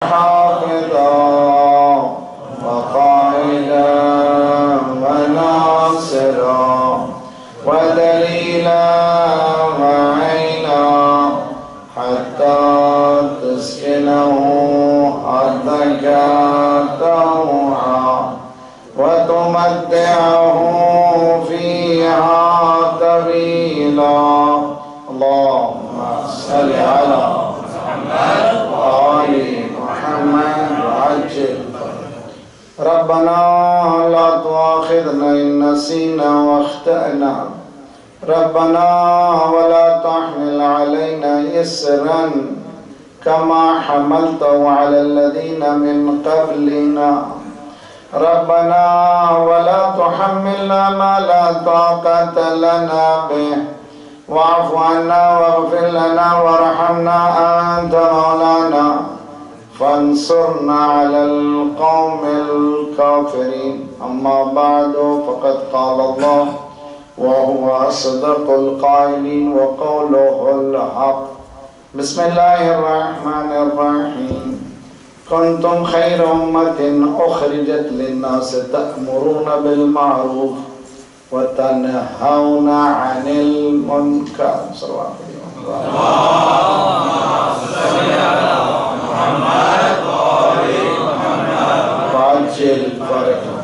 حافظا وقائدا وناصرا ودليلا وعينا حتى تسكنه أرضك طوعا وتمتعه فيها طويلا. اللهم صل على محمد وآل محمد وعجل. ربنا لا تؤاخذنا إن نسينا واخطأنا ربنا ولا تحمل علينا إصرا كما حملته على الذين من قبلنا ربنا ولا تحملنا ما لا طاقة لنا به واعف عنا واغفر لنا وارحمنا أنت مولانا فانصرنا على القوم الكافرين. أما بعد فقد قال الله وهو أصدق القائلين وقوله الحق. بسم الله الرحمن الرحيم. كنتم خير أمة أخرجت للناس تأمرون بالمعروف وتنهون عن المنكر. صلى الله عليه وسلم.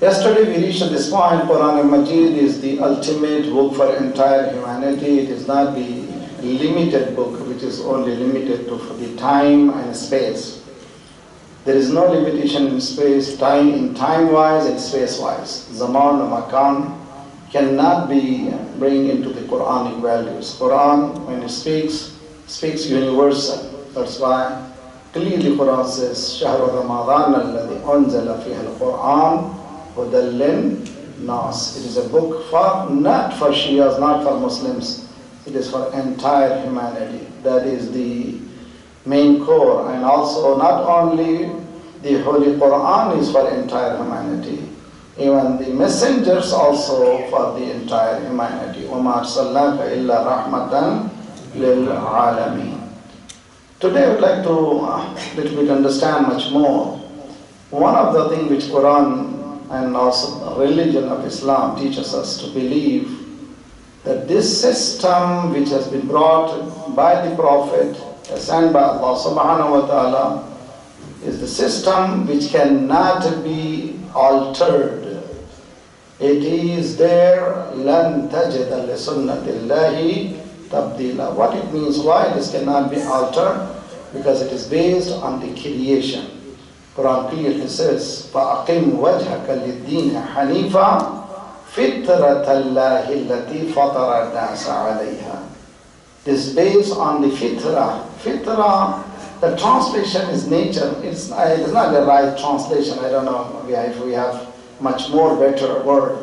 Yesterday we reached this point. Quran Majid is the ultimate book for entire humanity. It is not the limited book which is only limited to the time and space. There is no limitation in space, time, in time-wise and space-wise. Zaman and Makan cannot be bring into the Quranic values. Quran, when it speaks universal. That's why clearly Quran says, شهر رمضان الذي أنزل فيه القرآن هدى للناس. It is a book for not for Shias, not for Muslims. It is for entire humanity. That is the main core. And also not only the Holy Quran is for entire humanity, even the messengers also for the entire humanity. وَمَا أَرْسَلْنَاكَ إِلَّا رَحْمَةً لِلْعَالَمِينَ. Today I would like to little bit understand much more. One of the things which Quran and also the religion of Islam teaches us to believe that this system which has been brought by the Prophet, sent by Allah subhanahu wa ta'ala, is the system which cannot be altered. It is there, لَن تَجِدَ لِسُنَّةِ اللَّهِ تَبْدِيلًا. What it means, why this cannot be altered? Because it is based on the creation. Quran clearly says, فَأَقِمْ وَجْهَكَ لِلدِّينِ حَنِيفًا فِطْرَةَ اللَّهِ الَّتِي فَطَرَ النَّاسَ عَلَيْهَا. This is based on the fitrah. Fitrah, the translation is nature. It's not the right translation. I don't know if we have much more better word.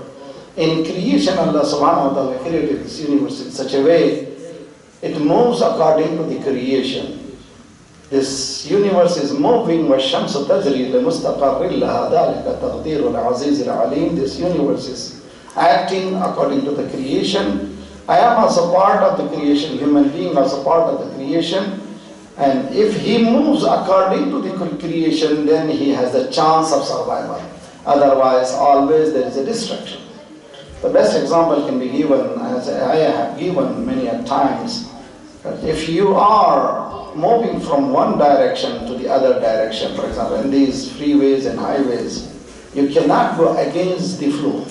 In creation, Allah subhanahu wa ta'ala created this universe in such a way, it moves according to the creation. This universe is moving. وَالشَّمْسُ تَجْرِي لِمُسْتَقَرٍّ لَهَا ذَلِكَ تَقْدِيرُ الْعَزِيزِ الْعَلِيمِ. This universe is acting according to the creation. I am also part of the creation. Human being also part of the creation. And if he moves according to the creation, then he has a chance of survival. Otherwise, always there is a destruction. The best example can be given, as I have given many a times, that if you are moving from one direction to the other direction, for example, in these freeways and highways, you cannot go against the flow.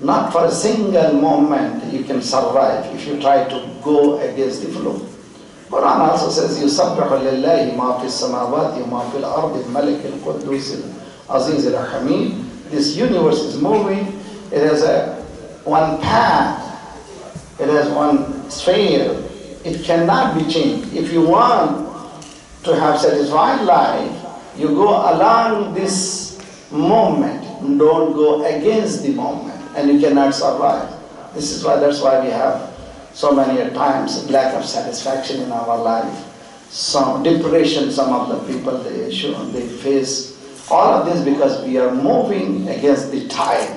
Not for a single moment you can survive if you try to go against the flow. Quran also says, يُسَبِّحُ لِلَّهِ مَا فِي السَّمَاوَاتِ وَمَا فِي الْأَرْضِ الْمَلِكِ الْقُدُّوسِ الْعَزِيزِ الْحَمِيدِ. This universe is moving. It has one path. It has one sphere. It cannot be changed. If you want to have satisfied life, you go along this movement. Don't go against the movement. And you cannot survive. That's why we have so many times lack of satisfaction in our life. some depression, some of the people they face. All of this because we are moving against the tide.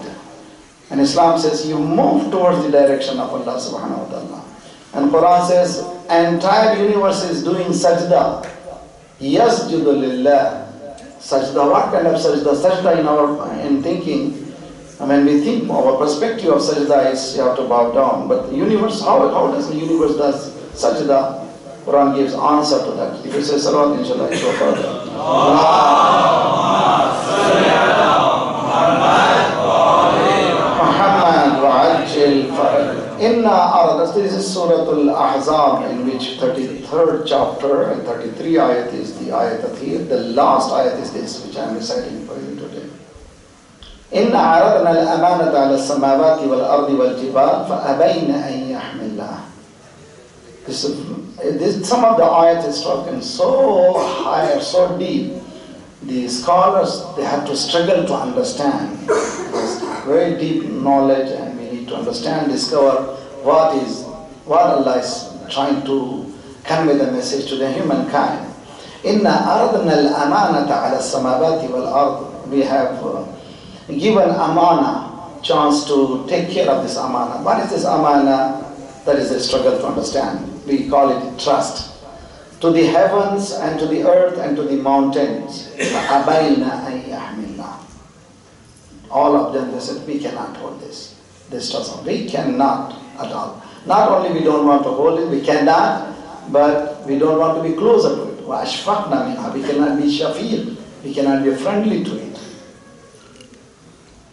And Islam says you move towards the direction of Allah subhanahu wa ta'ala. And Quran says entire universe is doing sajda. Yasjudu lillah. Sajda, what kind of sajda? Sajda in thinking, when we think our perspective of sajda is you have to bow down. But the universe, how does the universe does sajda? Quran gives answer to that. If you say salawat, inshallah, it will further. This is Surah Al-Ahzab, in which 33rd chapter and 33 ayat is the ayat of here. The last ayat is this, which I am reciting for you today. إِنَّا عَرَضْنَا الْأَمَانَةَ عَلَى السَّمَاوَاتِ وَالْأَرْضِ وَالْجِبَالِ فَأَبَيْنَ أَن يَحْمِلْنَهَا. Some of the ayat is talking so high, so deep. The scholars, they have to struggle to understand. It's very deep knowledge, and we need to understand, discover what Allah is trying to convey the message to the humankind. Inna aradna al-amanata ala samawati wal ard. We have given amana, chance to take care of this amana. What is this amana? That is a struggle to understand. We call it trust. To the heavens and to the earth and to the mountains. All of them, they said, we cannot hold this. This trust. We cannot at all. Not only we don't want to hold it, we cannot, but we don't want to be closer to it. We cannot be shafiq. We cannot be friendly to it.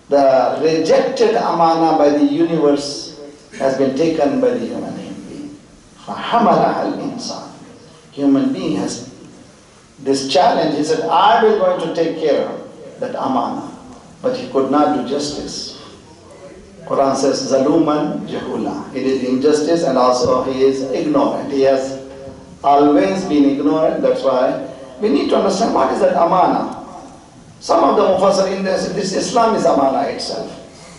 The rejected amana by the universe has been taken by the human being. فَحَمَلَهَا الْإِنسَانِ. Human being has this challenge. He said, I will going to take care of that amana. But he could not do justice. Quran says, Zaluman Jahula. It is injustice, and also he is ignorant. He has always been ignorant. That's why we need to understand what is that amana. Some of the Mufassirin, they say this Islam is amana itself.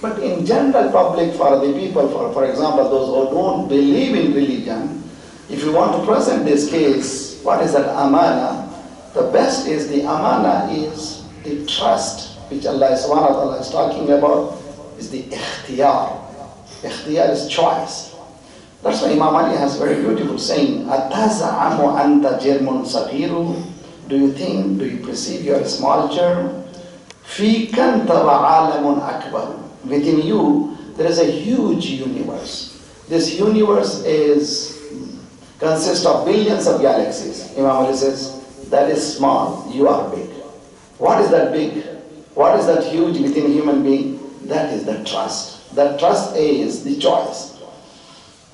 But in general public, for the people, for example, those who don't believe in religion, if you want to present this case, what is that amana? The best is the amana is the trust, which Allah subhanahu wa ta'ala is talking about, is the ikhtiyar. Ikhtiyar is choice. That's why Imam Ali has very beautiful saying, Ataza'amu anta jirmun saghiru. Do you think, do you perceive you are a small germ? Fi kanta wa alamun akbar. Within you, there is a huge universe. This universe consists of billions of galaxies. Imam Ali says, that is small, you are big. What is that big? What is that huge within a human being? That is the trust. That trust is the choice.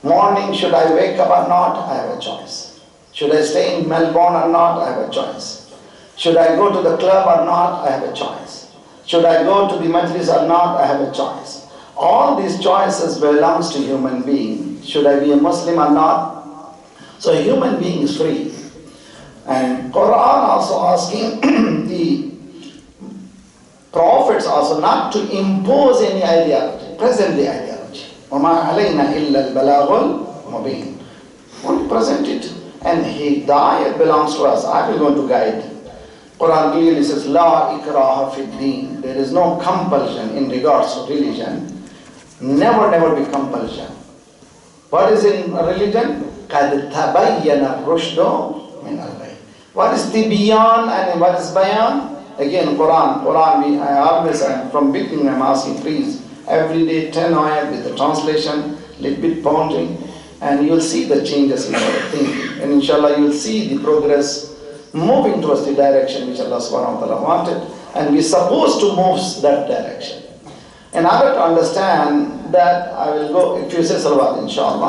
Morning, should I wake up or not? I have a choice. Should I stay in Melbourne or not? I have a choice. Should I go to the club or not? I have a choice. Should I go to the majlis or not? I have a choice. All these choices belongs to human being. Should I be a Muslim or not? So a human being is free. And Quran also asking the prophets also not to impose any ideology, present the ideology. وَمَا عَلَيْنَا إِلَّا الْبَلَاغُ الْمُبِينُ. Only present it. And hidayat belongs to us. I will going to guide. Quran clearly says, La ikraha fi deen. There is no compulsion in regards to religion. Never be compulsion. What is in religion? قَدْ تَبَيَّنَ الرُّشْدُ مِنَ الْغَيِّ. What is tibiyan and what is bayan? Again, Quran, from beginning I'm asking, please, every day 10 ayat with the translation, little bit pondering, and you'll see the changes in our thinking. And inshallah, you'll see the progress moving towards the direction which Allah subhanahu wa ta'ala wanted, and we're supposed to move that direction. In order to understand that, I will go, if you say salawat, inshallah.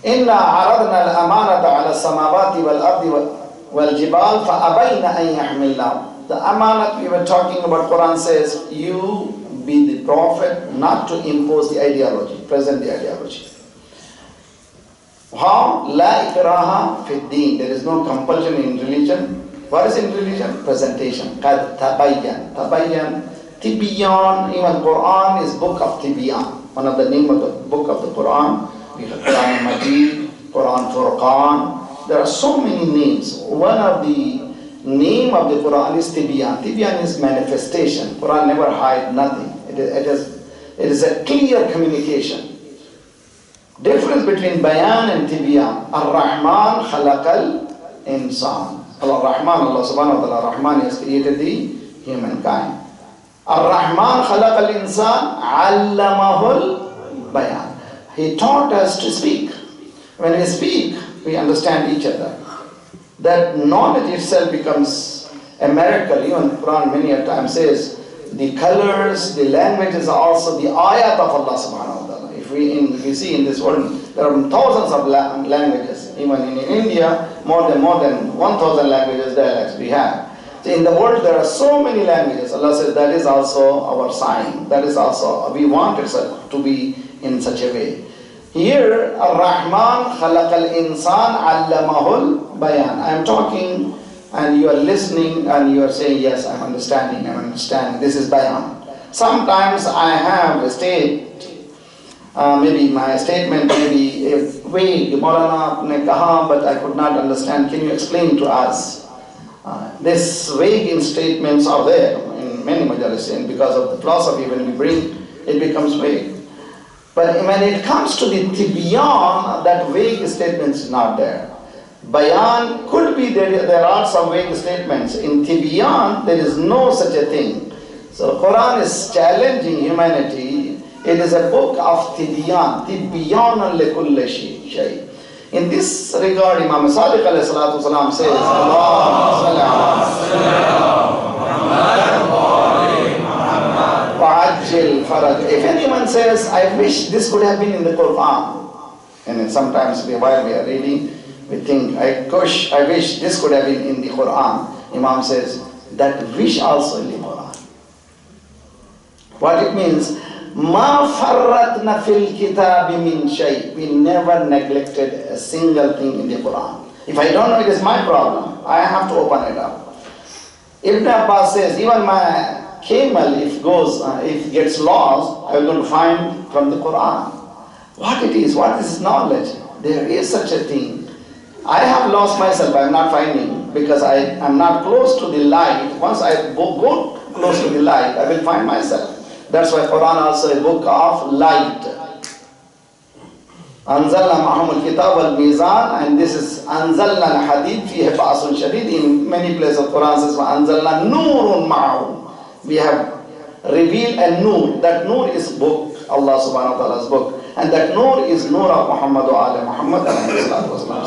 إِنَّا عَرَضْنَا الْأَمَانَةَ عَلَى السَّمَاوَاتِ وَالْأَرْضِ وَالْجِبَالِ فَأَبَيْنَ أَن يَحْمِلْنَهُ. The amanat we were talking about, Quran says, you be the prophet not to impose the ideology, present the ideology. How? La ikraha fi deen. There is no compulsion in religion. What is in religion? Presentation. Qad tabayyan. Tabayyan, Tibyan, even Quran is book of Tibyan. One of the name of the book of the Quran. We have Quran Majid, Quran Furqan. There are so many names. One of the name of the Quran is Tibyan. Tibyan is manifestation. Quran never hide nothing. It is a clear communication. Difference between Bayan and Tibyan. Ar-Rahman khalaqal insan. Allah-Rahman, Allah subhanahu wa ta'ala, Rahman has created the humankind. Ar-Rahman khalaqal insan, allamahul bayan. He taught us to speak. When we speak, we understand each other. That knowledge itself becomes a miracle. Even the Quran many a time says, the colors, the languages are also the ayat of Allah subhanahu wa ta'ala. If we see in this world, there are thousands of languages. Even in India, more than 1,000 languages, dialects we have. So in the world, there are so many languages. Allah says that is also our sign. That is also, we want it to be in such a way. Here, Ar-Rahman khalaqal insan allamahul bayan. I am talking and you are listening and you are saying, yes, I'm understanding. This is bayan. Sometimes I have a maybe my statement may be vague. Maulana apne kaha, but I could not understand. Can you explain to us? This vague statements are there in many majalis, and because of the philosophy when we bring, it becomes vague. But when it comes to the Tibyan, that vague statement is not there. Bayan could be there are some vague statements. In Tibyan, there is no such a thing. So Quran is challenging humanity. It is a book of Tibyan. Tibyan likulli shay. In this regard, Imam Sadiq alayhi salatu wasalam says, Allahumma salli ala If anyone says, I wish this could have been in the Quran, and sometimes while we are reading, we think, I wish this could have been in the Quran. Imam says, that wish also in the Quran. What it means, Ma farratna fil kitabi min shay. We never neglected a single thing in the Quran. If I don't know, it is my problem. I have to open it up. Ibn Abbas says, even my camel, if gets lost, I am going to find from the Quran. What it is, what is knowledge? There is such a thing. I have lost myself, I am not finding, because I am not close to the light. Once I go close to the light, I will find myself. That's why Quran also a book of light. Anzalna ma'ahum al-kitab al-mizan, and this is Anzalna al-hadid fihi ba'sun shadid. In many places of Quran says Anzalna nurun ma'ahum. We have revealed a nur. That nur is book, Allah subhanahu wa ta'ala's book. And that nur is nur of Muhammad wa ala Muhammad alayhi salatu wasalam.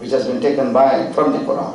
which has been taken by from the Quran.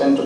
10 to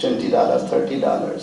$20 $30.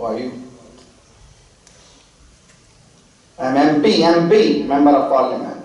Who are you? I am MP, member of parliament.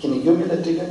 can you give me the ticket?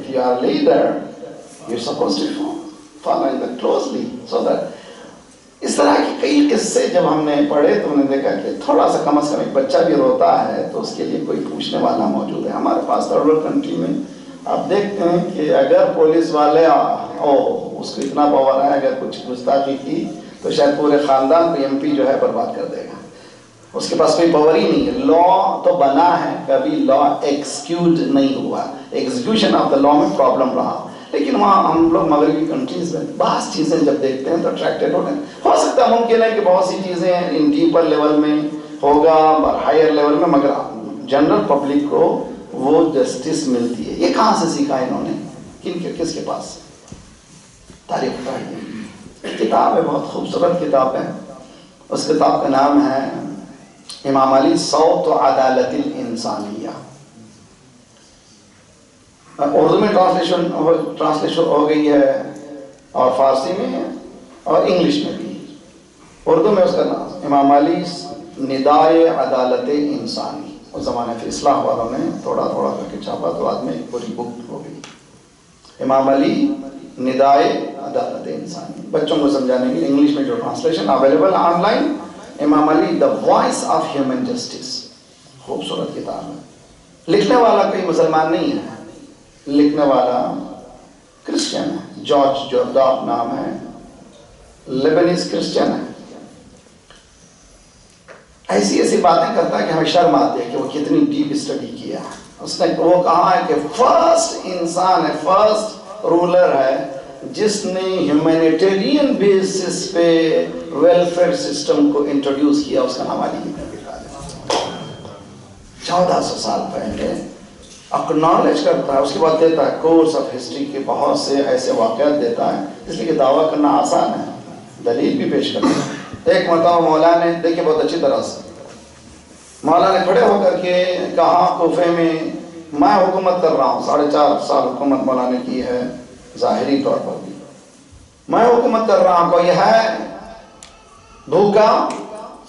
If you are leader, You're supposed to follow that closely so that اس طرح کے کئی قصے جب ہم نے پڑھے تو ہم نے دیکھا کہ تھوڑا سا کم از کم ایک بچہ بھی روتا ہے تو اس کے لیے کوئی پوچھنے والا موجود ہے. ہمارے پاس تھرڈ ورلڈ کنٹری میں آپ دیکھتے ہیں کہ اگر پولیس والے اس کو اتنا پاور ہے, اگر کچھ گستاخی کی تو شاید پورے خاندان کو MP جو ہے برباد کر دے گا. اس کے پاس کوئی پاور ہی نہیں ہے. لا تو بنا ہے, کبھی لا ایکسکیوٹ نہیں ہوا, ایگزیکیوشن آف دا لا میں پرابلم رہا. لیکن وہاں ہم لوگ مغربی کنٹریز میں بعض چیزیں جب دیکھتے ہیں تو اٹریکٹیڈ ہوتے ہیں. ہو سکتا ہے ممکن ہے کہ بہت سی چیزیں ان ڈیپر لیول میں ہوگا, ہائر لیول میں, مگر جنرل پبلک کو وہ جسٹس ملتی ہے. یہ کہاں سے سیکھا انہوں نے, کس کے پاس؟ تاریخ پڑھائیے. کتاب ہے, بہت خوبصورت کتاب ہے. اس کتاب کا نام ہے امام علی صوت و عدالت الانسانیہ. اردو میں ٹرانسلیشن ہو گئی ہے اور فارسی میں اور انگلش میں بھی. اردو میں اس کا نام امام علی ندائے عدالت انسانی. اس زمانے پھر اصلاح والوں نے تھوڑا تھوڑا کر کے چھاپا تو بعد میں ایک پوری بک ہو گئی. امام علی ندائے عدالت انسانی. بچوں کو سمجھانے کے لیے انگلش میں جو translation available online, Imam Ali the voice of human justice. خوبصورت کتاب ہے. لکھنے والا کوئی مسلمان نہیں ہے, لکھنے والا کرسچن ہے, جارج جورداف نام ہے, لیبنیز کرسچن ہے. ایسی ایسی باتیں کرتا ہے کہ ہمیں شرم آتی ہے کہ وہ کتنی ڈیپ اسٹڈی کیا. اس نے وہ کہا ہے کہ فرسٹ انسان ہے, فرسٹ رولر ہے جس نے ہیومینیٹیرین بیسس پہ ویلفیئر سسٹم کو انٹروڈیوس کیا. اس کا نام علی ابن ابی طالب. 1400 سال پہلے اکنالج کرتا ہے, اس کے بعد دیتا ہے کورس آف ہسٹری کے بہت سے ایسے واقعات دیتا ہے, اس لیے کہ دعویٰ کرنا آسان ہے, دلیل بھی پیش کرتا ہے. ایک مرتبہ مولا نے, دیکھیں بہت اچھی طرح سے, مولا نے کھڑے ہو کر کے کہا کوفے میں میں حکومت کر رہا ہوں, 4.5 سال حکومت مولا نے کی ہے ظاہری طور پر بھی. میں حکومت کر رہا ہوں, کوئی ہے بھوکا؟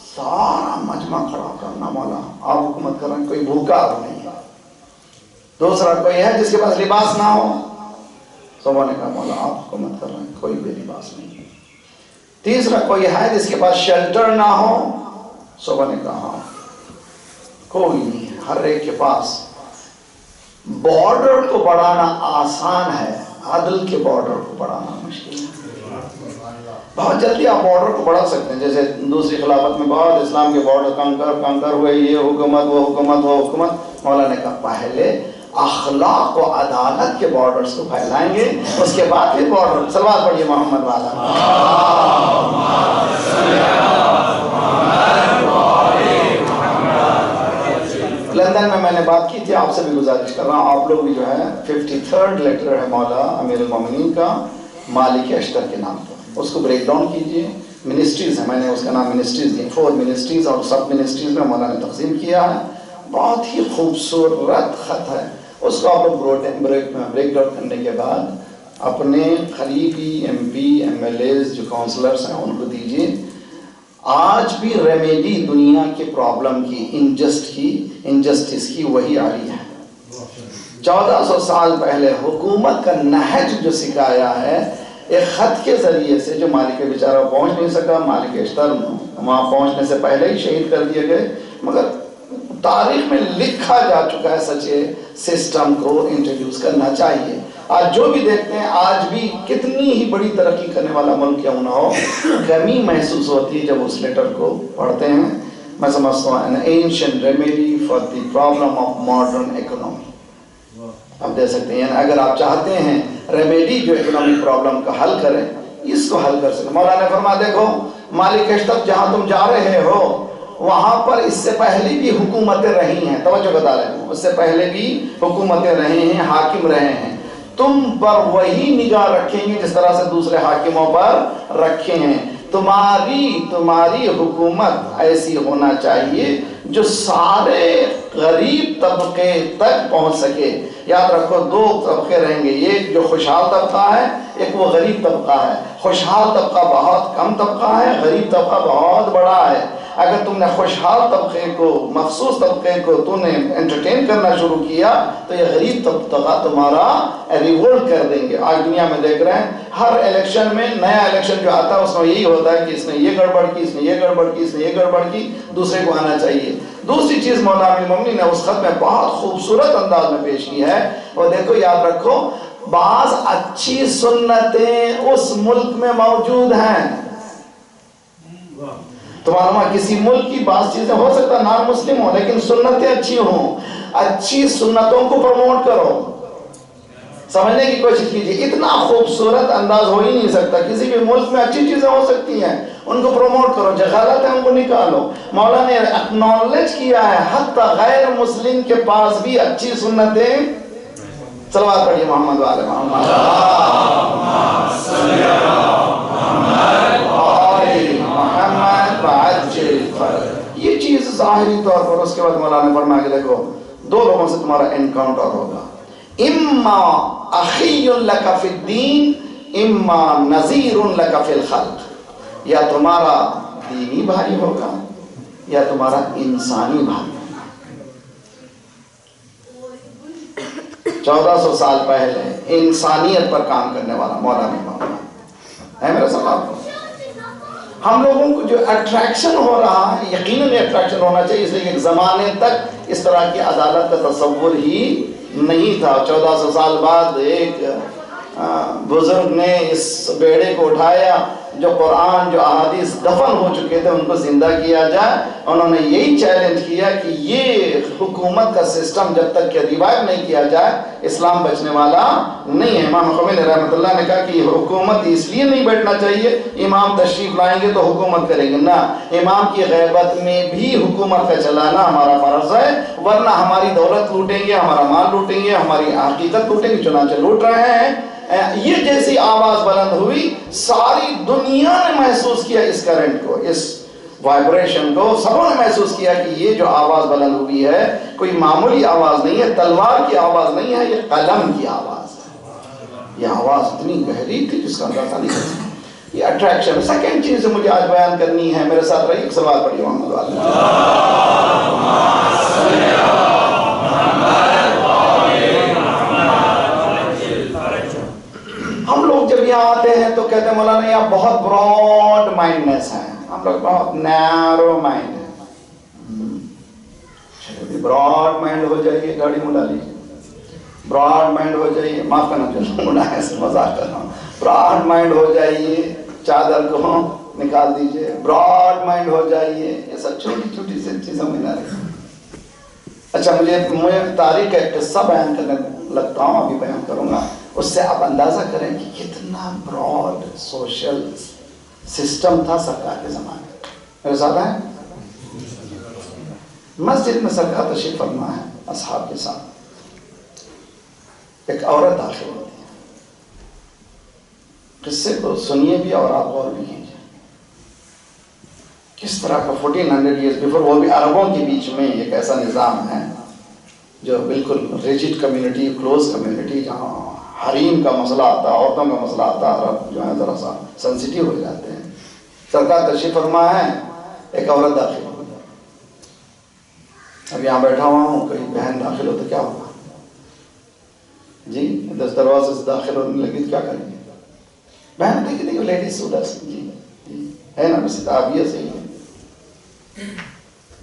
سارا مجمع کھڑا کرنا, مولا آپ حکومت کر رہے ہیں, کوئی بھوکا نہیں ہے. دوسرا, کوئی ہے جس کے پاس لباس نہ ہو؟ سبوں نے کہا مولا آپ حکومت کر رہے ہیں, کوئی بھی لباس نہیں. تیسرا, کوئی ہے جس کے پاس شیلٹر نہ ہو؟ سبوں نے کہا کوئی نہیں ہے, ہر ایک کے پاس. بارڈر کو بڑھانا آسان ہے, عدل کے بارڈر کو بڑھانا مشکل ہے. بہت جلدی آپ بارڈر کو بڑھا سکتے ہیں, جیسے دوسری خلافت میں بہت اسلام کے بارڈر کنکر ہوئے, یہ حکومت وہ حکومت وہ حکومت. مولا نے کہا پہلے اخلاق و عدالت کے بارڈرز کو پھیلائیں گے, اس کے بعد پھر بارڈر. صلوات پڑھیے محمد والا. لندن میں نے بات کی تھی, آپ سے بھی گزارش کر رہا ہوں, آپ لوگ بھی جو ہے 53rd لیٹر ہے مولا امیر المومنین کا مالک اشتر کے نام پر, اس کو بریک ڈاؤن کیجئے. منسٹریز ہیں, میں نے اس کا نام منسٹریز دی, 4 منسٹریز اور سب منسٹریز میں مولا نے تقسیم کیا ہے. بہت ہی خوبصورت خط ہے. اس کو آپ لوگ بریک ڈاؤن کرنے کے بعد اپنے قریبی MP MLAs جو کاؤنسلرز ہیں ان کو دیجئے. آج بھی ریمیڈی دنیا کے پرابلم کی, انجسٹس کی وہی آئی ہے. 1400 سال پہلے حکومت کا نہج جو سکھایا ہے ایک خط کے ذریعے سے, جو مالک بیچارہ پہنچ نہیں سکا, مالک اشتر وہاں پہنچنے سے پہلے ہی شہید کر دیے گئے, مگر تاریخ میں لکھا جا چکا ہے سچے سسٹم کو انٹروڈیوس کرنا چاہیے. آج جو بھی دیکھتے ہیں, آج بھی کتنی ہی بڑی ترقی کرنے والا ملک کیوں نہ ہو, کمی محسوس ہوتی ہے جب اس لیٹر کو پڑھتے ہیں. میں سمجھتا ہوں an ancient remedy for the problem of modern economy. آپ دے سکتے ہیں, یعنی اگر آپ چاہتے ہیں ریمیڈی جو اکنامک پرابلم کا حل کریں, اس کو حل کر سکتے. مولانا نے فرمایا دیکھو مالک اشتر جہاں تم جا رہے ہو وہاں پر اس سے پہلے بھی حکومتیں رہی ہیں, توجہ بتا رہے ہوں, اس سے پہلے بھی حکومتیں رہے ہیں, حاکم رہے ہیں. تم پر وہی نگاہ رکھیں گے جس طرح سے دوسرے حاکموں پر رکھے ہیں. تمہاری حکومت ایسی ہونا چاہیے جو سارے غریب طبقے تک پہنچ سکے. یاد رکھو 2 طبقے رہیں گے, ایک جو خوشحال طبقہ ہے, ایک وہ غریب طبقہ ہے. خوشحال طبقہ بہت کم طبقہ ہے, غریب طبقہ بہت بڑا ہے. اگر تم نے خوشحال طبقے کو، مخصوص طبقے کو تو نے انٹرٹین کرنا شروع کیا تو یہ غریب طبقہ تمہارا ریوولٹ کر دیں گے. آج دنیا میں دیکھ رہے ہیں ہر الیکشن میں، نیا الیکشن جو آتا ہے اس میں یہی ہوتا ہے کہ اس نے یہ گڑبڑ کی، اس نے یہ گڑبڑ کی، اس نے یہ گڑبڑ کی، دوسرے کو آنا چاہیے. دوسری چیز مولانا المومنین نے اس خط میں بہت خوبصورت انداز میں پیش کی ہے، اور دیکھو یاد رکھو بعض اچھی سنتیں اس ملک میں موجود ہیں. تو معلوم ہے کسی ملک کی بعض چیزیں ہو سکتا ہے نان مسلم ہو لیکن سنتیں اچھی ہوں. اچھی سنتوں کو پروموٹ کرو، سمجھنے کی کوشش کیجیے. اتنا خوبصورت انداز ہو ہی نہیں سکتا. کسی بھی ملک میں اچھی چیزیں ہو سکتی ہیں، ان کو پروموٹ کرو. جہالت ہے ان کو نکالو. مولانا نے اکنالج کیا ہے حتی غیر مسلم کے پاس بھی اچھی سنتیں. صلوات پڑھیے محمد والے محمد. یہ چیز ظاہری طور پر. اس کے بعد مولانا نے فرمایا کہ دیکھو دو لوگوں سے تمہارا انکاؤنٹر ہوگا، اما اخی لک فی الدین اما نذیر لک فی الخلق. یا تمہارا دینی بھائی ہوگا یا تمہارا انسانی بھائی ہوگا. 1400 سال پہلے انسانیت پر کام کرنے والا مولانا محمد ہے میرے ساتھ. ہم لوگوں کو جو اٹریکشن ہو رہا ہے یقیناً اٹریکشن ہونا چاہیے، اس لیے ایک زمانے تک اس طرح کی عدالت کا تصور ہی نہیں تھا. 1400 سال بعد ایک بزرگ نے اس بیڑے کو اٹھایا، جو قرآن جو احادیث دفن ہو چکے تھے ان کو زندہ کیا جائے. انہوں نے یہی چیلنج کیا کہ یہ حکومت کا سسٹم جب تک کہ ریوائیو نہیں کیا جائے اسلام بچنے والا نہیں ہے. امام خمینی رحمۃ اللہ نے کہا کہ یہ حکومت اس لیے نہیں بیٹھنا چاہیے، امام تشریف لائیں گے تو حکومت کریں گے. نہ، امام کی غیبت میں بھی حکومت کا چلانا ہمارا فرض ہے، ورنہ ہماری دولت لوٹیں گے، ہمارا مال لوٹیں گے، ہماری حقیقت لوٹیں گے. چنانچہ لوٹ رہے ہیں. یہ جیسی آواز بلند ہوئی ساری دنیا نے محسوس کیا اس کرنٹ کو، اس وائبریشن کو. سبوں نے محسوس کیا کہ یہ جو آواز بلند ہوئی ہے کوئی معمولی آواز نہیں ہے، تلوار کی آواز نہیں ہے، یہ قلم کی آواز ہے. یہ آواز اتنی گہری تھی جس کا اندازہ نہیں کر سکتا. یہ اٹریکشن. سیکنڈ چیز جو مجھے آج بیان کرنی ہے، میرے ساتھ رہی. ایک سوال پڑھیے محمد والے. ہم لوگ جب یہاں آتے ہیں تو کہتے ہیں مولانا یہاں بہت براڈ مائنڈنس ہے، ہم لوگ بہت نیرو مائنڈ ہے. براڈ مائنڈ ہو جائیے، گاڑی منڈا لیجیے. براڈ مائنڈ ہو جائیے، معاف کرنا جو منڈا ہے مذاق کر رہا ہوں. براڈ مائنڈ ہو جائیے، چادر کو نکال دیجیے. براڈ مائنڈ ہو جائیے. یہ سب چھوٹی چھوٹی سی چیزوں میں نہ رہے. اچھا مجھے تاریخ کا ایک قصہ بیان کرنے لگتا ہوں، ابھی بیان کروں گا. اس سے آپ اندازہ کریں کہ کتنا براڈ سوشل سسٹم تھا سرکار کے زمانے میں. میرے ساتھ ہیں؟ مسجد میں سرکار تشریف فرما ہے اصحاب کے ساتھ. ایک عورت داخل ہوتی ہے. قصے کو سنیے بھی اور آپ غور بھی کیجیے. کس طرح کا 1400 ایئرز بیفور، وہ بھی عربوں کے بیچ میں ایک ایسا نظام ہے جو بالکل ریجڈ کمیونٹی، کلوز کمیونٹی، جہاں حریم کا مسئلہ آتا ہے، عورتوں کا مسئلہ آتا ہے، عرب جو ہے ذرا سا سینسیٹیو ہو جاتے ہیں. سرکار تشریف فرما ہے، ایک عورت داخل ہو. اب یہاں بیٹھا ہوا ہوں، کوئی بہن داخل ہو تو کیا ہوگا جی؟ دروازے سے داخل ہونے لگی تو کیا کریں گے؟ بہن دیکھیے لیڈیز ادھر سے جی ہے نا، بس آپ یہ صحیح ہے.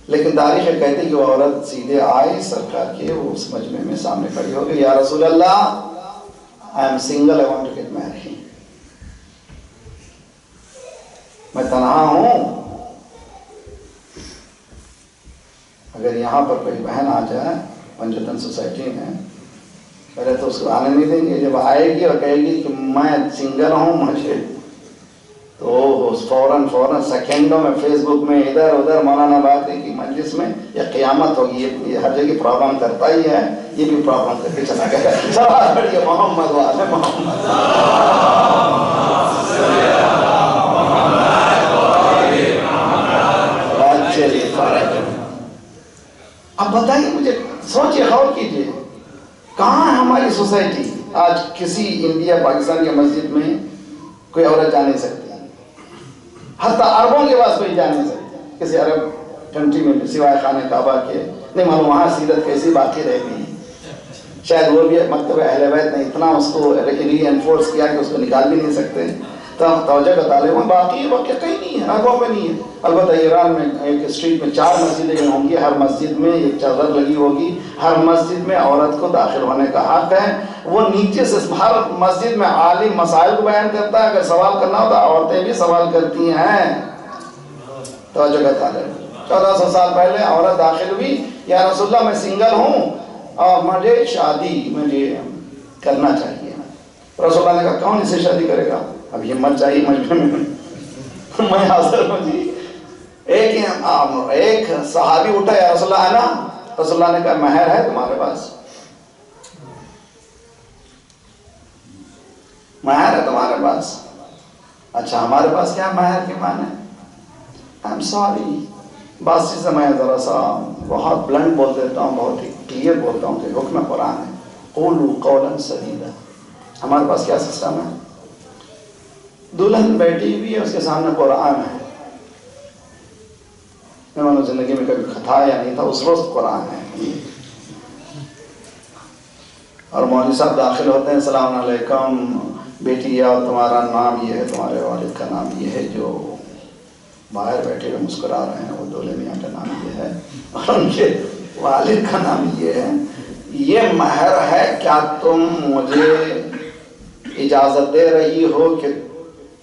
لیکن تاریخ کہتی کہ وہ عورت سیدھے آئی سرکار کے وہ اس مجمع میں سامنے کھڑی ہو گئی. یا رسول اللہ، I am single, I want to get married. میں تنہا ہوں، اگر یہاں پر کوئی بہن آ جائے پنجتن سوسائٹی میں، پہلے تو اس کو آنے نہیں دیں گے. جب آئے گی اور کہے گی کہ میں سنگل ہوں، مجھے تو فوراً سیکنڈوں میں فیس بک میں ادھر ادھر مولانا باقری کی مجلس میں یہ قیامت ہوگی. یہ ہر جگہ پرابلم کرتا ہی ہے، یہ بھی پرابلم کر کے چلا گیا. سوال پڑھیے محمد والے محمد. اب بتائیے مجھے، سوچیے، غور کیجیے، کہاں ہے ہماری سوسائٹی آج؟ کسی انڈیا پاکستان کی مسجد میں کوئی عورت جا نہیں سکتی، حتیٰ عربوں کے پاس کوئی جا نہیں سکتا. کسی عرب کنٹری میں سوائے خانہ کعبہ کے نہیں معلوم وہاں سیرت کیسی باقی رہ گئی. شاید وہ بھی مکتب اہل بیت نے اتنا اس کو ری انفورس کیا کہ اس کو نکال بھی نہیں سکتے. تو توجہ کا طالب ہوں باقی واقع کہیں نہیں ہے, عربوں میں نہیں ہے. البتہ ایران میں ایک اسٹریٹ میں 4 مسجدیں ہوں گی, ہر مسجد میں ایک چادر لگی ہوگی, ہر مسجد میں عورت کو داخل ہونے کا حق ہے. وہ نیچے سے ہر مسجد میں عالم مسائل کو بیان کرتا ہے, اگر سوال کرنا ہوتا عورتیں بھی سوال کرتی ہیں. توجہ کا طالب 1400 سال پہلے عورت داخل ہوئی, یا رسول اللہ میں سنگل ہوں اور مجھے شادی کرنا چاہیے. رسول اللہ نے کہا کون اسے شادی کرے گا, اب ہمت چاہیے مجمع میں حاضر ہوں جی. ایک صحابی اٹھا, یا رسول اللہ ہے نا. رسول اللہ نے کہا مہر ہے تمہارے پاس, مہر ہے تمہارے پاس. اچھا ہمارے پاس کیا مہر کے معنی؟ آئی ایم سوری, باسی سے میں ذرا سا بہت بلنٹ بول دیتا ہوں, بہت ہی کلیئر بولتا ہوں کہ حکم قرآن ہے قولوا قولا سدیدا. ہمارے پاس کیا سسٹم ہے, دلہن بیٹھی ہوئی ہے, اس کے سامنے قرآن ہے. میں نے زندگی میں کبھی تھا یا نہیں تھا, اس روز قرآن ہے. اور مولوی صاحب داخل ہوتے ہیں, السلام علیکم بیٹی, یا تمہارا نام یہ ہے, تمہارے والد کا نام یہ ہے, جو باہر بیٹھے ہوئے مسکرا رہے ہیں وہ دولے میاں کا نام یہ ہے, اور ان کے والد کا نام یہ ہے, یہ مہر ہے. کیا تم مجھے اجازت دے رہی ہو کہ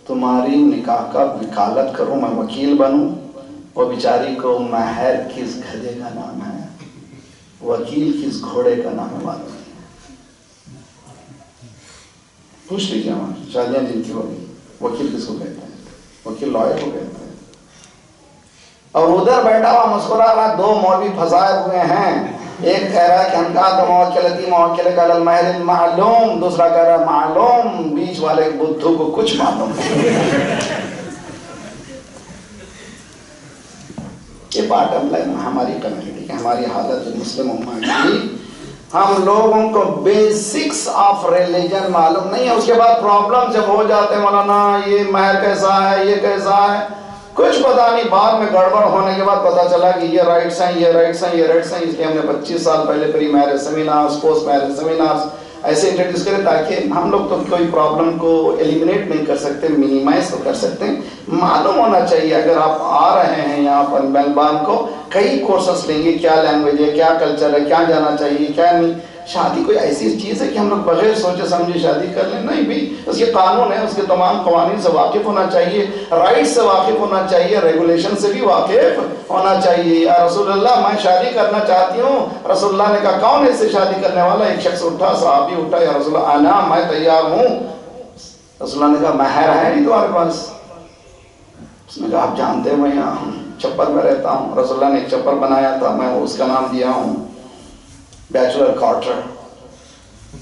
تمہاری نکاح کا وکالت کروں, میں وکیل بنوں؟ وہ بیچاری کو مہر کس گدھے کا نام ہے, وکیل کس گھوڑے کا نام ہے معلوم نہیں. پوچھ لیجیے ہماری شادیاں جن کی ہوگی, وکیل کس کو کہتے ہیں؟ وکیل لائر کو کہتے ہیں. اور ادھر بیٹھا ہوا مسکرا رہا, 2 مولوی پھنسائے ہوئے ہیں. ایک کہہ رہا ہے کہ ہم کہا تو موکلتی موکل کا المہر معلوم, دوسرا کہہ رہا ہے معلوم, بیچ والے بدھو کو کچھ معلوم نہیں. یہ باٹم لائن ہماری کمیونٹی کی, ہماری حالت مسلم امت کی, ہم لوگوں کو بیسکس آف ریلیجن معلوم نہیں ہے. اس کے بعد پرابلم جب ہو جاتے ہیں, مولانا یہ مہر کیسا ہے, یہ کیسا ہے, کچھ پتا نہیں. بعد میں گڑبڑ ہونے کے بعد پتا چلا کہ یہ رائٹس ہیں, یہ رائٹس ہیں, یہ رائٹس ہیں. اس لیے ہم نے 25 سال پہلے pre marriage seminars, post marriage seminars ایسے انٹروڈیوس کرے, تاکہ ہم لوگ تو کوئی پرابلم کو ایلیمنیٹ نہیں کر سکتے, منیمائز تو کر سکتے ہیں. معلوم ہونا چاہیے اگر آپ آ رہے ہیں یہاں پر میلبورن کو, کئی کورسز لیں گے, کیا لینگویج ہے, کیا کلچر ہے, کیا جانا چاہیے, کیا نہیں. شادی کوئی ایسی چیز ہے کہ ہم لوگ بغیر سوچے سمجھے شادی کر لیں, نہیں بھی. اس کے قانون ہے, اس کے تمام قوانین سے واقف ہونا چاہیے, رائٹ سے واقف ہونا چاہیے, ریگولیشن سے بھی واقف ہونا چاہیے. یا رسول اللہ میں شادی کرنا چاہتی ہوں. رسول اللہ نے کہا کون ہے اس سے شادی کرنے والا؟ ایک شخص اٹھا, صحابی اٹھا, یا رسول اللہ انا, میں تیار ہوں. رسول اللہ نے کہا مہر ہے نہیں تمہارے پاس؟ اس نے کہا آپ جانتے ہو میں یہاں چھپر میں رہتا ہوں. رسول اللہ نے ایک چھپر بنایا تھا, میں اس کا نام دیا ہوں بیچلر کوارٹر.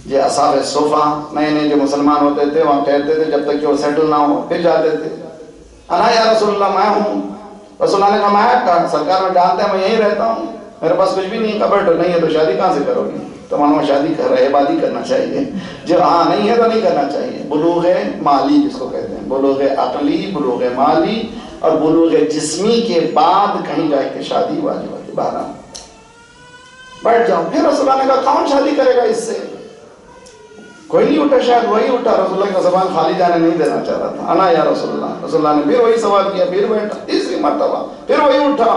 یہ اصحاب صفہ نئے نئے جو مسلمان ہوتے تھے وہاں ٹھہرتے تھے جب تک کہ وہ سیٹل نہ ہو, پھر جاتے تھے. انا یا رسول اللہ میں ہوں. رسول اللہ نے کہا میں کہا سرکار میں جانتے ہیں میں یہیں رہتا ہوں, میرے پاس کچھ بھی نہیں, کبر نہیں ہے, تو شادی کہاں سے کرو گی؟ تو معلوم شادی کر رہے, عبادی کرنا چاہیے. جو ہاں نہیں ہے تو نہیں کرنا چاہیے. بلوغ مالی جس کو کہتے ہیں, بلوغ عقلی, بلوغ مالی اور بلوغ جسمی کے بعد کہیں جائے کہ شادی واجب ہوتی. 12 بیٹھ جاؤ. پھر رسول اللہ نے کہا کون شادی کرے گا اس سے؟ کوئی نہیں اٹھا, شاید وہی اٹھا. رسول اللہ کا زبان خالی جانے نہیں دینا چاہ رہا تھا. انا یا رسول اللہ. رسول اللہ نے پھر وہی سوال کیا, پھر بیٹھا, تیسری مرتبہ پھر وہی اٹھا.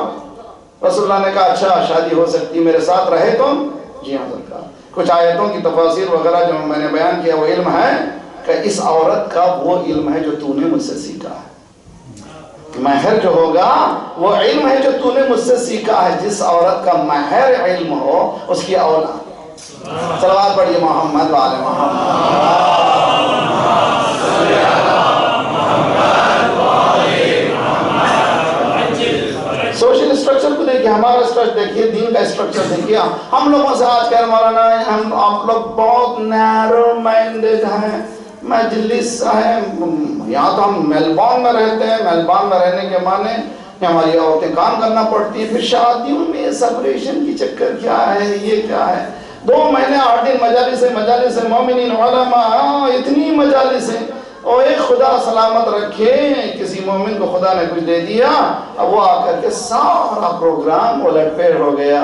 رسول اللہ نے کہا اچھا شادی ہو سکتی میرے ساتھ رہے تم؟ جی ہاں سرکار. کچھ آیتوں کی تفاسیر وغیرہ جو میں نے بیان کیا وہ علم ہے کہ اس عورت کا وہ علم ہے جو تو نے مجھ سے سیکھا ہے. مہر جو ہوگا وہ علم ہے جو تو نے مجھ سے سیکھا ہے. جس عورت کا مہر علم ہو اس کی اولاد. صلوات پڑھیے محمد وعلی محمد. سوشل اسٹرکچر کو دیکھیے, ہمارا اسٹرکچر دیکھیے, دین کا اسٹرکچر دیکھیے. ہم لوگوں سے آج کل مولانا آپ لوگ بہت نیرو مائنڈیڈ ہیں, مجلس ہے. یہاں تو ہم میلبورن میں رہتے ہیں, میلبورن میں رہنے کے معنی ہماری عورتیں کام کرنا پڑتی ہیں. پھر شادیوں میں سپریشن کی چکر کیا ہے, یہ کیا ہے. 2 مہینے 8 دن مجالس مومنین علماء, اتنی مجالس ہیں. اور ایک خدا سلامت رکھے، کسی مومن کو خدا نے کچھ دے دیا، اب وہ آ کر کے سارا پروگرام الٹ پھیر ہو گیا.